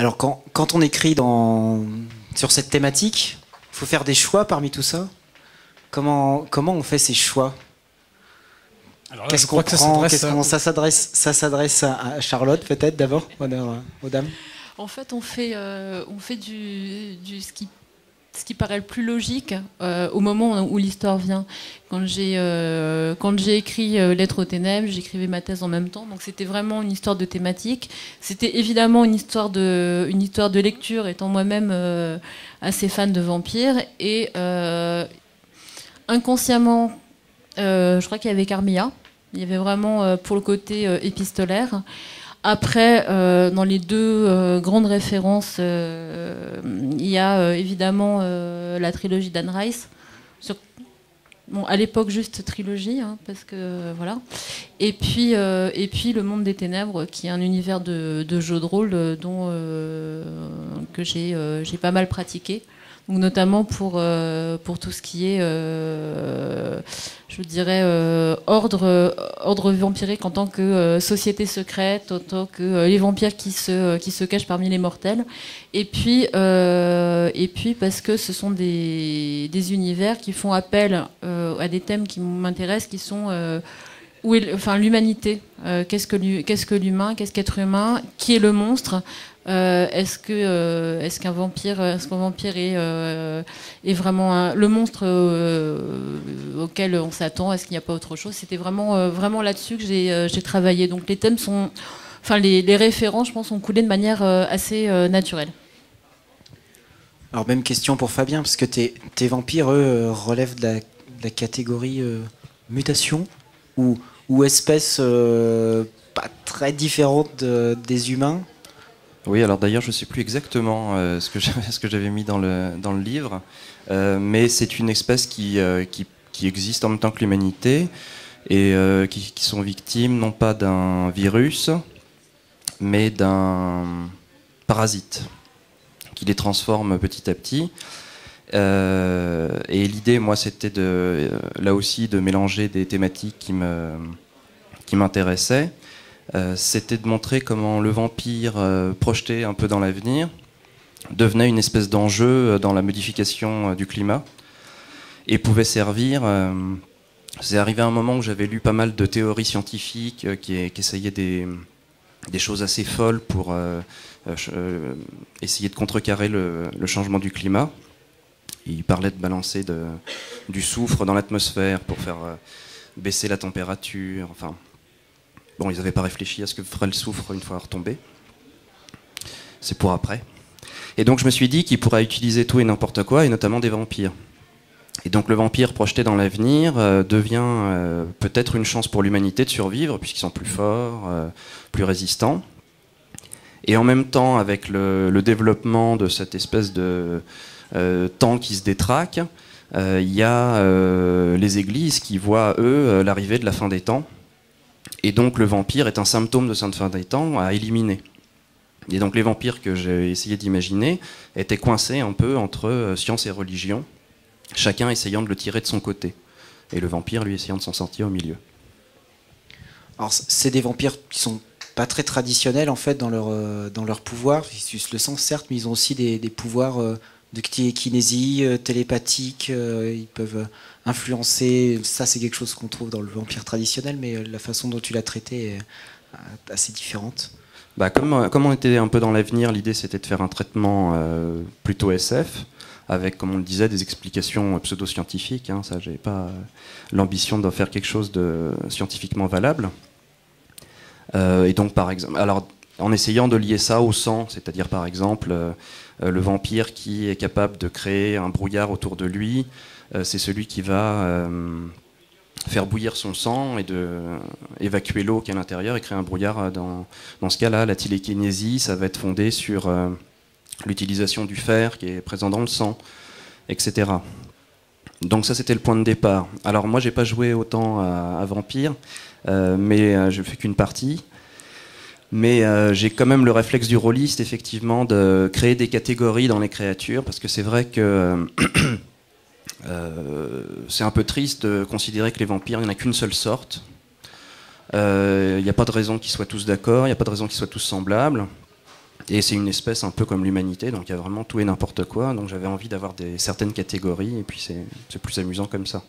Alors quand on écrit sur cette thématique, il faut faire des choix parmi tout ça. Comment on fait ces choix? Alors là, Qu'est-ce je qu'on crois que prend? Ça s'adresse à Charlotte peut-être d'abord, honneur aux dames. En fait, on fait ce qui paraît le plus logique au moment où l'histoire vient. Quand j'ai écrit Lettres aux ténèbres, j'écrivais ma thèse en même temps, donc c'était vraiment une histoire de thématique. C'était évidemment une histoire de lecture, étant moi-même assez fan de vampires, et inconsciemment, je crois qu'il y avait Carmilla. Il y avait vraiment pour le côté épistolaire. Après, dans les deux grandes références, il y a évidemment la trilogie d'Anne Rice. Bon, à l'époque, juste trilogie, hein, parce que voilà. Et puis Le Monde des Ténèbres, qui est un univers de jeu de rôle que j'ai pas mal pratiqué. Donc, notamment pour tout ce qui est, je dirais, ordre vampirique en tant que société secrète, en tant que les vampires qui se cachent parmi les mortels. Et puis parce que ce sont des univers qui font appel à des thèmes qui m'intéressent, qui sont l'humanité. Qu'est-ce que l'humain? Qu'est-ce qu'être humain? Qui est le monstre? Est-ce qu'un vampire est vraiment le monstre auquel on s'attend? Est-ce qu'il n'y a pas autre chose? C'était vraiment là-dessus que j'ai travaillé. Donc les thèmes les références, je pense, ont coulé de manière assez naturelle. Alors même question pour Fabien, parce que tes vampires, eux, relèvent de la catégorie mutation ou espèce pas très différente des humains. Oui, alors d'ailleurs, je ne sais plus exactement ce que j'avais mis dans le livre, mais c'est une espèce qui existe en même temps que l'humanité et qui sont victimes non pas d'un virus, mais d'un parasite qui les transforme petit à petit. Et l'idée, moi, c'était là aussi de mélanger des thématiques qui m'intéressaient. C'était de montrer comment le vampire, projeté un peu dans l'avenir, devenait une espèce d'enjeu dans la modification du climat et pouvait servir. C'est arrivé à un moment où j'avais lu pas mal de théories scientifiques qui essayaient des choses assez folles pour essayer de contrecarrer le changement du climat. Il parlait de balancer du soufre dans l'atmosphère pour faire baisser la température, enfin... Bon, ils n'avaient pas réfléchi à ce que ferait le soufre une fois retombé. C'est pour après. Et donc je me suis dit qu'il pourrait utiliser tout et n'importe quoi, et notamment des vampires. Et donc le vampire projeté dans l'avenir devient peut-être une chance pour l'humanité de survivre, puisqu'ils sont plus forts, plus résistants. Et en même temps, avec le développement de cette espèce de temps qui se détraque, il y a les églises qui voient, eux, l'arrivée de la fin des temps. Et donc le vampire est un symptôme de cette fin des temps à éliminer. Et donc les vampires que j'ai essayé d'imaginer étaient coincés un peu entre science et religion, chacun essayant de le tirer de son côté. Et le vampire, lui, essayant de s'en sortir au milieu. Alors c'est des vampires qui sont pas très traditionnels en fait dans leur pouvoir. Ils sucent le sang certes, mais ils ont aussi des pouvoirs de kinésie, télépathique. Ils peuvent influencer. Ça c'est quelque chose qu'on trouve dans le vampire traditionnel, mais la façon dont tu l'as traité est assez différente. Bah, comme on était un peu dans l'avenir, l'idée c'était de faire un traitement plutôt SF, avec, comme on le disait, des explications pseudo-scientifiques. Hein, ça, j'ai pas l'ambition d'en faire quelque chose de scientifiquement valable. Et donc, par exemple, alors, en essayant de lier ça au sang, c'est-à-dire par exemple le vampire qui est capable de créer un brouillard autour de lui, c'est celui qui va faire bouillir son sang et évacuer l'eau qui est à l'intérieur et créer un brouillard. Dans ce cas-là, la télékinésie, ça va être fondé sur l'utilisation du fer qui est présent dans le sang, etc. Donc ça, c'était le point de départ. Alors moi, j'ai pas joué autant à Vampire, mais je fais qu'une partie. Mais j'ai quand même le réflexe du rôliste, effectivement, de créer des catégories dans les créatures, parce que c'est vrai que c'est un peu triste de considérer que les vampires, il n'y en a qu'une seule sorte. Il n'y a pas de raison qu'ils soient tous d'accord, il n'y a pas de raison qu'ils soient tous semblables. Et c'est une espèce un peu comme l'humanité, donc il y a vraiment tout et n'importe quoi. Donc j'avais envie d'avoir certaines catégories, et puis c'est plus amusant comme ça.